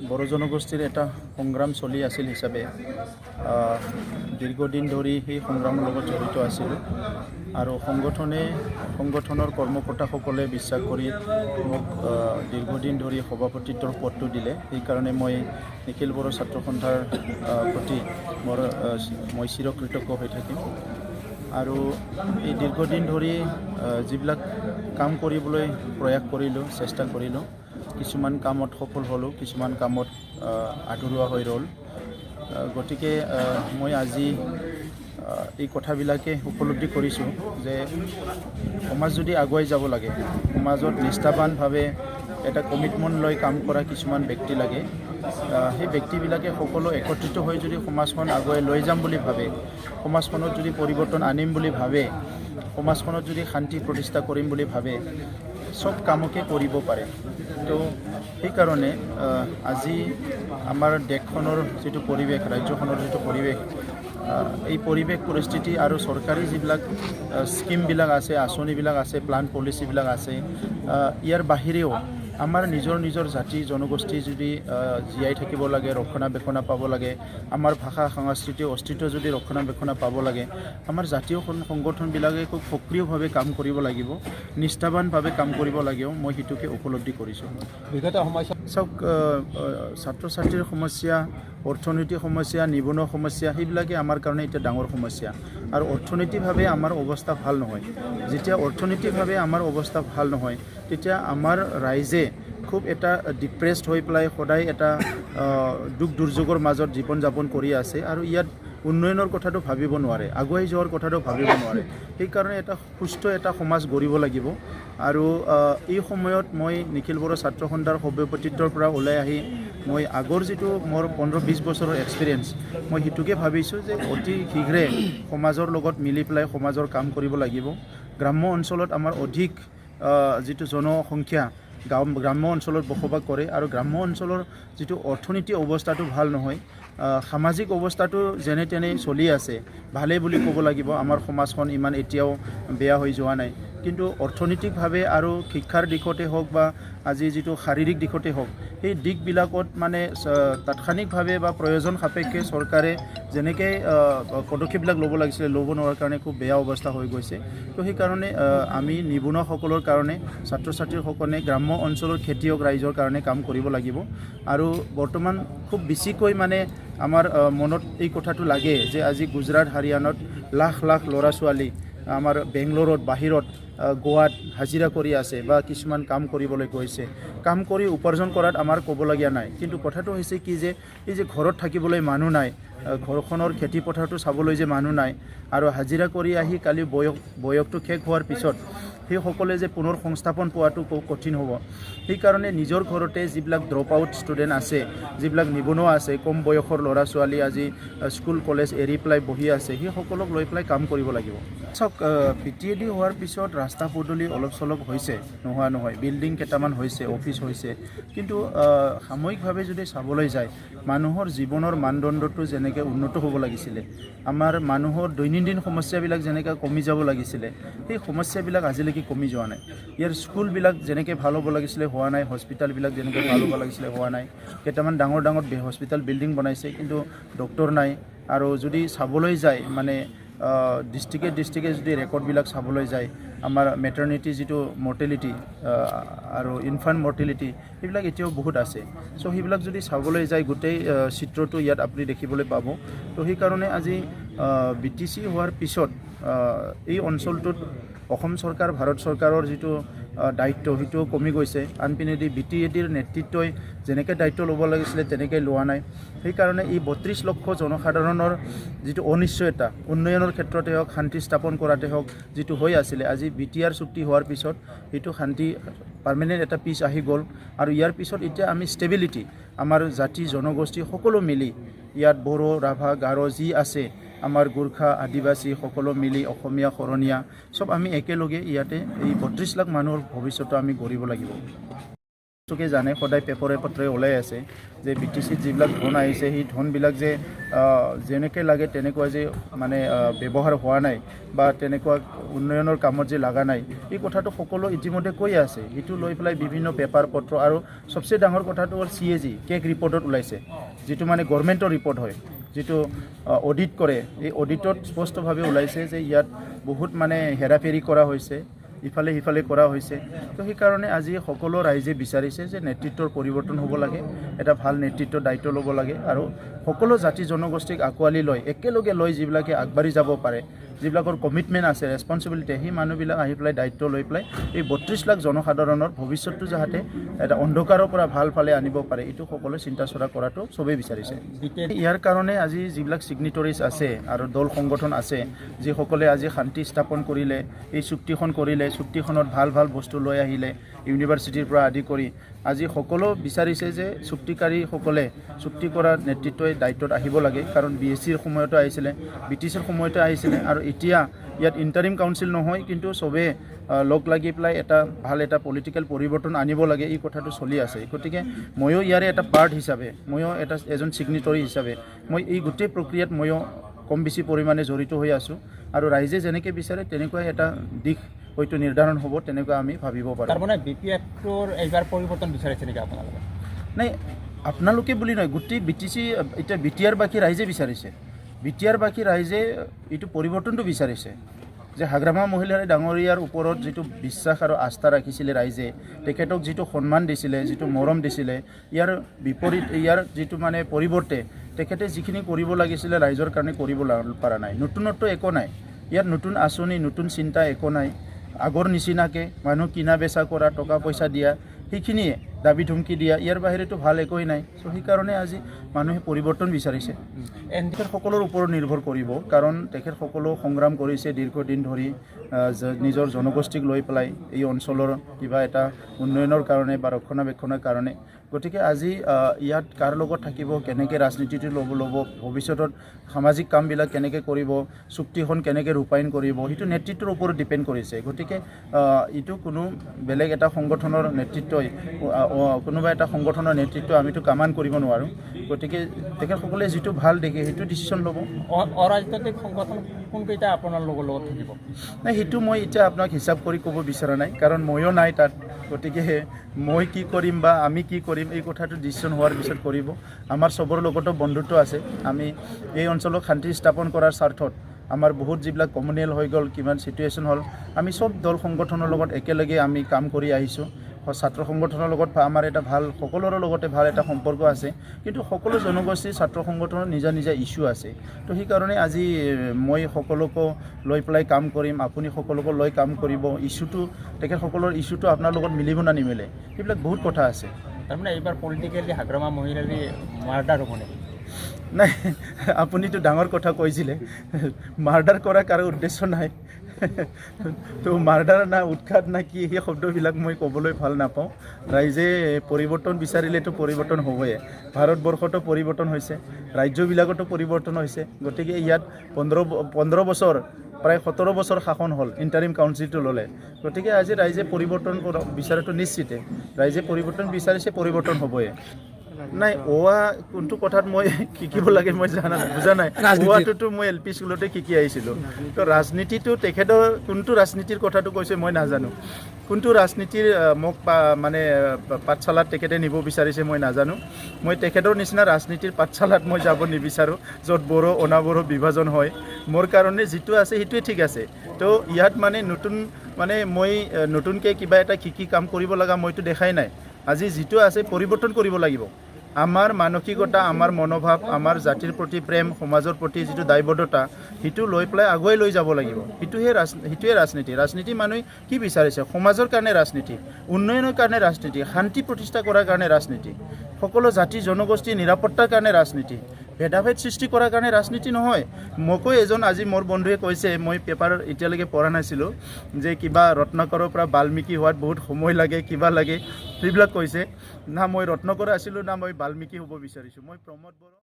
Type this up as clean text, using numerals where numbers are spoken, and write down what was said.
বড়ো জনগোষ্ঠীৰ এটা সংগ্ৰাম চলি আছিল হিচাপে দীৰ্ঘদিন ধৰি সেই সংগ্ৰামৰ লগত জড়িত আছিলোঁ আৰু সংগঠনৰ কৰ্মকৰ্তাসকলে বিশ্বাস কৰি মোক দীৰ্ঘদিন ধৰি সভাপতিত্বৰ পদটো দিলে। সেইকাৰণে মই নিখিল বড়ো ছাত্ৰ সন্থাৰ প্ৰতি মই চিৰকৃতজ্ঞ হৈ থাকিম। আৰু এই দীৰ্ঘদিন ধৰি যিবিলাক কাম কৰিবলৈ প্ৰয়াস কৰিলোঁ, চেষ্টা কৰিলোঁ, কিছুমান কামত সফল হ'লোঁ, কিছুমান কামত আধৰুৱা হৈ ৰ'ল। গতিকে মই আজি এই কথাবিলাকে উপলব্ধি কৰিছোঁ যে সমাজ যদি আগুৱাই যাব লাগে, সমাজত নিষ্ঠাবানভাৱে এটা কমিটমেণ্ট লৈ কাম কৰা কিছুমান ব্যক্তি লাগে। সেই ব্যক্তিবিলাকে সকলো একত্ৰিত হৈ যদি সমাজখন আগুৱাই লৈ যাম বুলি ভাবে, সমাজখনত যদি পৰিৱৰ্তন আনিম বুলি ভাবে, সমাজখনত যদি শান্তি প্ৰতিষ্ঠা কৰিম বুলি ভাবে, সব কামকে কৰিব পাৰে। তো সেইকাৰণে আজি আমাৰ দেশখনৰ যিটো পৰিৱেশ, ৰাজ্যখনৰ যিটো পৰিৱেশ, এই পৰিৱেশ পৰিস্থিতি আৰু চৰকাৰী যিবিলাক স্কিমবিলাক আছে, আঁচনিবিলাক আছে, প্লান পলিচিবিলাক আছে, ইয়াৰ বাহিৰেও আমাৰ নিজৰ জাতি জনগোষ্ঠী যদি জীয়াই থাকিব লাগে, ৰক্ষণাবেক্ষণ পাব লাগে, আমাৰ ভাষা সংস্কৃতি অস্তিত্ব যদি ৰক্ষণাবেক্ষণ পাব লাগে, আমাৰ জাতীয় সংগঠনবিলাকে খুব সক্ৰিয়ভাৱে কাম কৰিব লাগিব, নিষ্ঠাবানভাৱে কাম কৰিব লাগিব। মই সেইটোকে উপলব্ধি কৰিছোঁ। বিগত সমস্যা চাওক, ছাত্ৰ ছাত্ৰীৰ সমস্যা, অৰ্থনৈতিক সমস্যা, নিবনুৱা সমস্যা, সেইবিলাকে আমাৰ কাৰণে এতিয়া ডাঙৰ সমস্যা। আৰু অৰ্থনৈতিকভাৱে আমাৰ অৱস্থা ভাল নহয়। যেতিয়া অৰ্থনৈতিকভাৱে আমাৰ অৱস্থা ভাল নহয়, তেতিয়া আমাৰ ৰাইজে খুব এটা ডিপ্ৰেছড হৈ পেলাই সদায় এটা দুখ দুৰ্যোগৰ মাজত জীৱন যাপন কৰি আছে আৰু ইয়াত উন্নয়নৰ কথাটো ভাবিব নোৱাৰে, আগুৱাই যোৱাৰ কথাটো ভাবিব নোৱাৰে। সেইকাৰণে এটা সুস্থ এটা সমাজ গঢ়িব লাগিব। আৰু এই সময়ত মই নিখিল বড়ো ছাত্ৰ সন্থাৰ সভাপতিত্বৰ পৰা ওলাই আহি মই আগৰ যিটো মোৰ 15-20 বছৰৰ এক্সপিৰিয়েঞ্চ, মই সেইটোকে ভাবিছোঁ যে অতি শীঘ্ৰে সমাজৰ লগত মিলি পেলাই সমাজৰ কাম কৰিব লাগিব। গ্ৰাম্য অঞ্চলত আমাৰ অধিক যিটো জনসংখ্যা গ্ৰাম্য অঞ্চলত বসবাস কৰে আৰু গ্ৰাম্য অঞ্চলৰ যিটো অৰ্থনৈতিক অৱস্থাটো ভাল নহয়, সামাজিক অৱস্থাটো যেনে তেনে চলি আছে, ভালেই বুলি ক'ব লাগিব। আমাৰ সমাজখন ইমান এতিয়াও বেয়া হৈ যোৱা নাই, কিন্তু অৰ্থনৈতিকভাৱে আৰু শিক্ষাৰ দিশতে হওক বা আজি যিটো শাৰীৰিক দিশতে হওক, সেই দিশবিলাকত মানে তাৎক্ষণিকভাৱে বা প্ৰয়োজন সাপেক্ষে চৰকাৰে যেনেকৈ পদক্ষেপবিলাক ল'ব লাগিছিলে, ল'ব নোৱাৰাৰ কাৰণে খুব বেয়া অৱস্থা হৈ গৈছে। তো সেইকাৰণে আমি নিবনুৱাসকলৰ কাৰণে, ছাত্ৰ ছাত্ৰীসকলে গ্ৰাম্য অঞ্চলৰ খেতিয়ক ৰাইজৰ কাৰণে কাম কৰিব লাগিব। আৰু বৰ্তমান খুব বেছিকৈ মানে আমাৰ মনত এই কথাটো লাগে যে আজি গুজৰাট হাৰিয়ানাত লাখ লাখ ল'ৰা ছোৱালী আমাৰ বেংগলোৰত, বাহিৰত, গোৱাত হাজিৰা কৰি আছে বা কিছুমান কাম কৰিবলৈ গৈছে। কাম কৰি উপাৰ্জন কৰাত আমাৰ ক'বলগীয়া নাই, কিন্তু কথাটো হৈছে কি যে এই যে ঘৰত থাকিবলৈ মানুহ নাই, ঘৰখনৰ খেতি পথাৰটো চাবলৈ যে মানুহ নাই, আৰু হাজিৰা কৰি আহি কালি বয়সটো শেষ হোৱাৰ পিছত সেইসকলে যে পুনৰ সংস্থাপন পোৱাটো খুব কঠিন হ'ব। সেইকাৰণে নিজৰ ঘৰতে যিবিলাক ড্ৰপ আউট ষ্টুডেণ্ট আছে, যিবিলাক নিবনুৱা আছে, কম বয়সৰ ল'ৰা ছোৱালী আজি স্কুল কলেজ এৰি পেলাই বহি আছে, সেইসকলক লৈ পেলাই কাম কৰিব লাগিব। চাওক, PTAD হোৱাৰ পিছত ৰাস্তা পদূলি অলপ চলপ হৈছে, নোহোৱা নহয়, বিল্ডিং কেইটামান হৈছে, অফিচ হৈছে, কিন্তু সাময়িকভাৱে যদি চাবলৈ যায়, মানুহৰ জীৱনৰ মানদণ্ডটো যেনেকৈ উন্নত হ'ব লাগিছিলে, আমাৰ মানুহৰ দৈনন্দিন সমস্যাবিলাক যেনেকৈ কমি যাব লাগিছিলে, সেই সমস্যাবিলাক আজিলৈকে কমি যোৱা নাই। ইয়াৰ স্কুলবিলাক যেনেকৈ ভাল হ'ব লাগিছিলে হোৱা নাই, হস্পিটেলবিলাক যেনেকৈ ভাল হ'ব লাগিছিলে হোৱা নাই। কেইটামান ডাঙৰ হস্পিটেল বিল্ডিং বনাইছে, কিন্তু ডক্টৰ নাই। আৰু যদি চাবলৈ যায় মানে ডিষ্ট্ৰিক্টে যদি ৰেকৰ্ডবিলাক চাবলৈ যায়, আমাৰ মেটাৰ্নিটি যিটো মৰ্টেলিটি আৰু ইনফাণ্ট মৰ্টেলিটি, সেইবিলাক এতিয়াও বহুত আছে। চ' সেইবিলাক যদি চাবলৈ যায়, গোটেই চিত্ৰটো ইয়াত আপুনি দেখিবলৈ পাব। তো সেইকাৰণে আজি BTC হোৱাৰ পিছত এই অঞ্চলটোত অসম চৰকাৰ, ভাৰত চৰকাৰৰ যিটো দায়িত্ব, সেইটো কমি গৈছে। আনপিনেদি BTADৰ নেতৃত্বই যেনেকৈ দায়িত্ব ল'ব লাগিছিলে তেনেকৈ লোৱা নাই। সেইকাৰণে এই 32 লক্ষ জনসাধাৰণৰ যিটো অনিশ্চয়তা, উন্নয়নৰ ক্ষেত্ৰতে হওক, শান্তি স্থাপন কৰাতে হওক, যিটো হৈ আছিলে, আজি BTR চুক্তি হোৱাৰ পিছত সেইটো শান্তি পাৰ্মানেণ্ট এটা পিচ আহি গ'ল। আৰু ইয়াৰ পিছত এতিয়া আমি ষ্টেবিলিটি, আমাৰ জাতি জনগোষ্ঠী সকলো মিলি, ইয়াত বড়ো, ৰাভা, গাৰো যি আছে, আমাৰ গোৰ্খা, আদিবাসী সকলো মিলি, অসমীয়া, শৰণীয়া, চব আমি একেলগে ইয়াতে এই 32 লাখ মানুহৰ ভৱিষ্যতটো আমি গঢ়িব লাগিব। চোকে জানে সদায় পেপাৰে পত্ৰে ওলাই আছে যে BTCত যিবিলাক ধন আহিছে সেই ধনবিলাক যে যেনেকৈ লাগে তেনেকুৱা যে মানে ব্যৱহাৰ হোৱা নাই বা তেনেকুৱা উন্নয়নৰ কামত যে লগা নাই এই কথাটো সকলো ইতিমধ্যে কৈ আছে সেইটো লৈ পেলাই বিভিন্ন পেপাৰ পত্ৰ আৰু সবচে ডাঙৰ কথাটো হ'ল CAG কেক ৰিপৰ্টত ওলাইছে যিটো মানে গভৰ্ণমেণ্টৰ ৰিপৰ্ট হয় যিটো অডিট কৰে এই অডিটত স্পষ্টভাৱে ওলাইছে যে ইয়াত বহুত মানে হেৰাফেৰি কৰা হৈছে ইফালে সিফালে কৰা হৈছে তো সেইকাৰণে আজি সকলো ৰাইজে বিচাৰিছে যে নেতৃত্বৰ পৰিৱৰ্তন হ'ব লাগে এটা ভাল নেতৃত্বৰ দায়িত্ব ল'ব লাগে আৰু সকলো জাতি জনগোষ্ঠীক আঁকোৱালি লৈ একেলগে লৈ যিবিলাকে আগবাঢ়ি যাব পাৰে যিবিলাকৰ কমিটমেণ্ট আছে ৰেছপনচিবিলিটি সেই মানুহবিলাক আহি পেলাই দায়িত্ব লৈ পেলাই এই 32 লাখ জনসাধাৰণৰ ভৱিষ্যতটো যাতে এটা অন্ধকাৰৰ পৰা ভাল ফালে আনিব পাৰে এইটো সকলোৱে চিন্তা চৰ্চা কৰাটো চবেই বিচাৰিছে ইয়াৰ কাৰণে আজি যিবিলাক ছিগনেটৰিজ আছে আৰু দল সংগঠন আছে যিসকলে আজি শান্তি স্থাপন কৰিলে এই চুক্তিখন কৰিলে চুক্তিখনত ভাল ভাল বস্তু লৈ আহিলে ইউনিভাৰ্চিটিৰ পৰা আদি কৰি আজি সকলো বিচাৰিছে যে চুক্তিকাৰীসকলে চুক্তি কৰা নেতৃত্বই দায়িত্বত আহিব লাগে কাৰণ BSCৰ সময়তো আহিছিলে BTCৰ সময়তো আহিছিলে আৰু এতিয়া ইয়াত ইণ্টাৰিম কাউন্সিল নহয় কিন্তু চবে লগ লাগি পেলাই এটা ভাল এটা পলিটিকেল পৰিৱৰ্তন আনিব লাগে এই কথাটো চলি আছে গতিকে ময়ো ইয়াৰে এটা পাৰ্ট হিচাপে ময়ো এজন ছিগনেটৰী হিচাপে মই এই গোটেই প্ৰক্ৰিয়াত ময়ো কম বেছি পৰিমাণে জড়িত হৈ আছোঁ আৰু ৰাইজে যেনেকৈ বিচাৰে তেনেকুৱা এটা দিশ হয়তো নিৰ্ধাৰণ হ'ব তেনেকুৱা আমি ভাবিব পাৰোঁ তাৰমানে BPFটোৰ এইবাৰ পৰিৱৰ্তন বিচাৰিছে নেকি আপোনালোকে নাই আপোনালোকে বুলি নহয় গোটেই BTC এতিয়া BTR বাকী ৰাইজে বিচাৰিছে BTR বাকী ৰাইজে এইটো পৰিৱৰ্তনটো বিচাৰিছে যে হাগ্ৰামা মহিলাৰ ডাঙৰীয়াৰ ওপৰত যিটো বিশ্বাস আৰু আস্থা ৰাখিছিলে ৰাইজে তেখেতক যিটো সন্মান দিছিলে যিটো মৰম দিছিলে ইয়াৰ বিপৰীত ইয়াৰ যিটো মানে পৰিৱৰ্তে তেখেতে যিখিনি কৰিব লাগিছিলে ৰাইজৰ কাৰণে কৰিব পৰা নাই নতুনত্ব একো নাই ইয়াত নতুন আঁচনি নতুন চিন্তা একো নাই আগৰ নিচিনাকৈ মানুহ কিনা বেচা কৰা টকা পইচা দিয়া সেইখিনিয়ে দাবী ধমকি দিয়া ইয়াৰ বাহিৰেতো ভাল একোই নাই চ' সেইকাৰণে আজি মানুহে পৰিৱৰ্তন বিচাৰিছে তেখেতসকলৰ ওপৰত নিৰ্ভৰ কৰিব কাৰণ তেখেতসকলেও সংগ্ৰাম কৰিছে দীৰ্ঘদিন ধৰি নিজৰ জনগোষ্ঠীক লৈ পেলাই এই অঞ্চলৰ কিবা এটা উন্নয়নৰ কাৰণে বা ৰক্ষণাবেক্ষণৰ কাৰণে গতিকে আজি ইয়াত কাৰ লগত থাকিব কেনেকৈ ৰাজনীতিটো ল'ব ভৱিষ্যতত সামাজিক কামবিলাক কেনেকৈ কৰিব চুক্তিখন কেনেকৈ ৰূপায়ণ কৰিব সেইটো নেতৃত্বৰ ওপৰত ডিপেণ্ড কৰিছে গতিকে এইটো কোনো বেলেগ এটা সংগঠনৰ নেতৃত্বই কোনোবা এটা সংগঠনৰ নেতৃত্ব আমিতো কামান কৰিব নোৱাৰোঁ গতিকে তেখেতসকলে যিটো ভাল দেখে সেইটো ডিচিশ্যন ল'ব অৰাজনৈতিক সংগঠন কোনকেইটা আপোনাৰ লগত থাকিব নাই সেইটো মই এতিয়া আপোনাক হিচাপ কৰি ক'ব বিচৰা নাই কাৰণ ময়ো নাই তাত গতিকে মই কি কৰিম বা আমি কি কৰিম এই কথাটো ডিচিশ্যন হোৱাৰ পিছত কৰিব আমাৰ চবৰ লগতো বন্ধুত্ব আছে আমি এই অঞ্চলক শান্তি স্থাপন কৰাৰ স্বাৰ্থত আমাৰ বহুত যিবিলাক কমিউনেল হৈ গ'ল কিমান চিটুৱেশ্যন হ'ল আমি চব দল সংগঠনৰ লগত একেলগে আমি কাম কৰি আহিছোঁ ছাত্ৰ সংগঠনৰ লগত আমাৰ এটা ভাল সকলোৰে লগতে ভাল এটা সম্পৰ্ক আছে কিন্তু সকলো জনগোষ্ঠীৰ ছাত্ৰ সংগঠনৰ নিজা নিজা ইছ্যু আছে তো সেইকাৰণে আজি মই সকলোকো লৈ পেলাই কাম কৰিম আপুনি সকলোকো লৈ কাম কৰিব ইছ্যুটো তেখেতসকলৰ ইছ্যুটো আপোনাৰ লগত মিলিব না নিমিলে সেইবিলাক বহুত কথা আছে তাৰমানে এইবাৰ পলিটিকেলি হাগ্ৰামা মহিলাৰ মাৰ্ডাৰ হ'ব নেকি নাই আপুনিতো ডাঙৰ কথা কৈছিলে মাৰ্ডাৰ কৰা কাৰো উদ্দেশ্য নাই তো মাৰ্ডাৰ না উৎখাত না কি সেই শব্দবিলাক মই ক'বলৈ ভাল নাপাওঁ ৰাইজে পৰিৱৰ্তন বিচাৰিলেতো পৰিৱৰ্তন হ'বই ভাৰতবৰ্ষতো পৰিৱৰ্তন হৈছে ৰাজ্যবিলাকতো পৰিৱৰ্তন হৈছে গতিকে ইয়াত 15 বছৰ প্ৰায় 17 বছৰ শাসন হ'ল ইণ্টাৰিম কাউন্সিলটো ল'লে গতিকে আজি ৰাইজে পৰিৱৰ্তন বিচাৰাটো নিশ্চিতে ৰাইজে পৰিৱৰ্তন বিচাৰিছে পৰিৱৰ্তন হ'বই নাই কোনটো কথাত মই শিকিব লাগে মই বুজা নাই ওৱাটোতো মই LP স্কুলতে শিকি আহিছিলোঁ তো ৰাজনীতিটো তেখেতৰ কোনটো ৰাজনীতিৰ কথাটো কৈছে মই নাজানো কোনটো ৰাজনীতিৰ মোক মানে পাঠশালাত তেখেতে নিব বিচাৰিছে মই নাজানো মই তেখেতৰ নিচিনা ৰাজনীতিৰ পাঠশালাত মই যাব নিবিচাৰোঁ য'ত বড়ো অনাবড়ো বিভাজন হয় মোৰ কাৰণে যিটো আছে সেইটোৱে ঠিক আছে তো ইয়াত মানে মই নতুনকৈ কিবা এটা শিকি কাম কৰিব লগা মইতো দেখাই নাই আজি যিটো আছে পৰিৱৰ্তন কৰিব লাগিব আমাৰ মানসিকতা আমাৰ মনোভাৱ আমাৰ জাতিৰ প্ৰতি প্ৰেম সমাজৰ প্ৰতি যিটো দায়বদ্ধতা সেইটো লৈ পেলাই আগুৱাই লৈ যাব লাগিব সেইটোৱে ৰাজনীতি মানুহে কি বিচাৰিছে সমাজৰ কাৰণে ৰাজনীতি উন্নয়নৰ কাৰণে ৰাজনীতি শান্তি প্ৰতিষ্ঠা কৰাৰ কাৰণে ৰাজনীতি সকলো জাতি জনগোষ্ঠীৰ নিৰাপত্তাৰ কাৰণে ৰাজনীতি ভেদাভেদ সৃষ্টি কৰাৰ কাৰণে ৰাজনীতি নহয় মোকো এজন আজি মোৰ বন্ধুৱে কৈছে মই পেপাৰ এতিয়ালৈকে পঢ়া নাছিলোঁ যে কিবা ৰত্নাকৰৰ পৰা বাল্মীকি হোৱাত বহুত সময় লাগে কিবা লাগে সেইবিলাক কৈছে না মই ৰত্নাকৰ আছিলোঁ না মই বাল্মীকি হ'ব বিচাৰিছোঁ মই প্ৰমোদ বড়ো